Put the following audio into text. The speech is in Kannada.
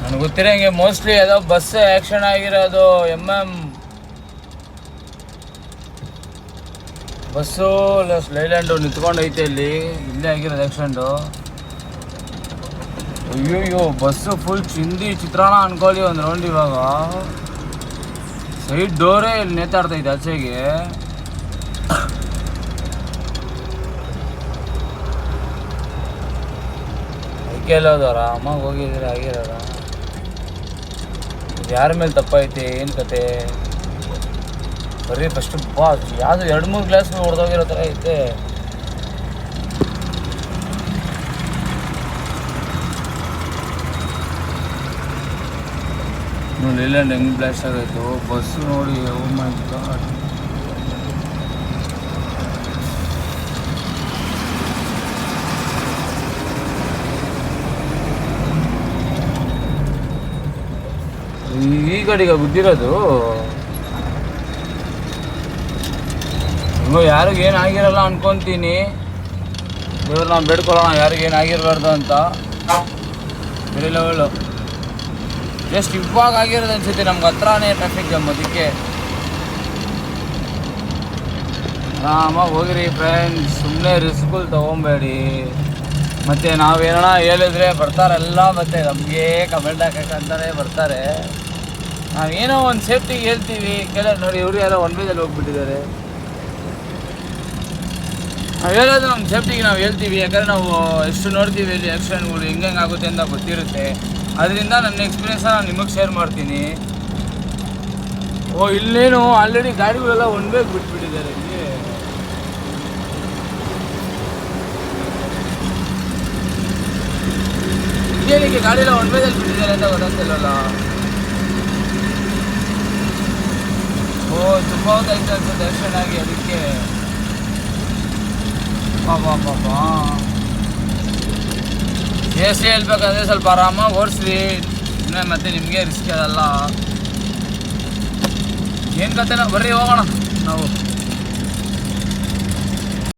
ನನಗೆ ಗೊತ್ತಿರೋಂಗೆ ಮೋಸ್ಟ್ಲಿ ಯಾವುದೋ ಬಸ್ ಆ್ಯಕ್ಸಿಡೆಂಟ್ ಆಗಿರೋದು. ಬಸ್ಸು ಲೈಲ್ಯಾಂಡು ನಿಂತ್ಕೊಂಡೈತೆ ಇಲ್ಲೇ ಆಗಿರೋದು ಆ್ಯಕ್ಸಿಡೆಂಟು. ಅಯ್ಯೋ ಬಸ್ಸು ಫುಲ್ ಚಿತ್ರಾನ್ನ ಅನ್ಕೊಳ್ಳಿ ಒಂದು ರೌಂಡ್. ಇವಾಗ ಸೈಡ್ ಡೋರೇ ಇಲ್ಲಿ ನೇತಾಡ್ತೈತೆ ಆಚೆಗೆ. ಎಲ್ಲೋದವ್ರ ಅಮ್ಮಗೆ ಹೋಗಿದ್ರೆ ಆಗಿರೋದ. ಯಾರ ಮೇಲೆ ತಪ್ಪೈತಿ ಏನು ಕತೆ? ಬರೀ ಫಸ್ಟ್ ಯಾವುದು 2-3 ಗ್ಲಾಸ್ ಹೊಡೆದೋಗಿರೋ ಥರ ಐತೆ. ನೋಡಿ ಇಲ್ಲಾಂಡ್ ಹೆಂಗೆ ಬ್ಲಾಸ್ಟ್ ಆಗೈತು ಬಸ್ಸು ನೋಡಿ. ಓ ಮೈ ಗಾಡ್. ಈ ಗಾಡಿಗೆ ಬಿದ್ದಿರೋದು. ಇವಾಗ ಯಾರಿಗೇನು ಆಗಿರಲ್ಲ ಅನ್ಕೊತೀನಿ. ಇವ್ರು ನಾವು ಬೇಡ್ಕೊಳ್ಳೋಣ ಯಾರಿಗೇನು ಆಗಿರಬಾರ್ದು ಅಂತ. ಬೇರೆ ಲೆವೆಲು. ಜಸ್ಟ್ ಇವಾಗ ಆಗಿರೋದು ಅನ್ಸುತ್ತೆ. ನಮ್ಗೆ ಹತ್ರನೇ ಟ್ರಾಫಿಕ್ ಜಾಮ್. ಅದಕ್ಕೆ ಆರಾಮಾಗಿ ಹೋಗಿರಿ ಫ್ರೆಂಡ್ಸ್. ಸುಮ್ಮನೆ ರಿಸ್ಕುಲ್ ತೊಗೊಬೇಡಿ. ಮತ್ತು ನಾವೇನೋ ಹೇಳಿದ್ರೆ ಬರ್ತಾರೆಲ್ಲ. ಮತ್ತು ನಮಗೆ ಕಮೆಂಟ್ ಹಾಕಂತಾನೆ ಬರ್ತಾರೆ. ನಾವೇನೋ ಒಂದು ಸೇಫ್ಟಿಗೆ ಹೇಳ್ತೀವಿ. ಕೆಲವರು ನೋಡಿ ಇವರು ಯಾರೋ ಒನ್ ವೇದಲ್ಲಿ ಹೋಗ್ಬಿಟ್ಟಿದ್ದಾರೆ. ನಾವು ಹೇಳೋದು ನಮ್ಮ ಸೇಫ್ಟಿಗೆ ನಾವು ಹೇಳ್ತೀವಿ. ಯಾಕಂದರೆ ನಾವು ಎಷ್ಟು ನೋಡ್ತೀವಿ ಇಲ್ಲಿ ಆ್ಯಕ್ಸಿಡೆಂಟ್ಗಳು ಹೆಂಗೆ ಆಗುತ್ತೆ ಅಂತ ಗೊತ್ತಿರುತ್ತೆ. ಅದರಿಂದ ನನ್ನ ಎಕ್ಸ್ಪೀರಿಯನ್ಸ್ನ ನಾನು ನಿಮಗೆ ಶೇರ್ ಮಾಡ್ತೀನಿ. ಇಲ್ಲೇನು ಆಲ್ರೆಡಿ ಗಾಡಿಗಳೆಲ್ಲ ಒನ್ ವೇಗೆ ಬಿಟ್ಬಿಟ್ಟಿದ್ದಾರೆ. ಇಲ್ಲಿ ಏನಕ್ಕೆ ಗಾಡಿ ಎಲ್ಲ ಒನ್ ವೇದಲ್ಲಿ ಬಿಟ್ಟಿದ್ದಾರೆ ಅಂತ ಗೊತ್ತಾಗ್ತಿಲ್ಲಲ್ಲ. ತುಂಬ ಹೊತ್ತಾಯ್ತು ಅನ್ಸುತ್ತೆ ಆ್ಯಕ್ಸಿಡೆಂಟ್ ಆಗಿ. ಅದಕ್ಕೆ ಸೇಫ್ಟಿ ಹೇಳ್ಬೇಕಂದ್ರೆ ಸ್ವಲ್ಪ ಆರಾಮಾಗಿ ಓಡಿಸ್ರಿ. ಮತ್ತೆ ನಿಮಗೆ ರಿಸ್ಕ್ ಅದಲ್ಲ. ಏನು ಕತೆ ಬರ್ರಿ ಹೋಗೋಣ ನಾವು.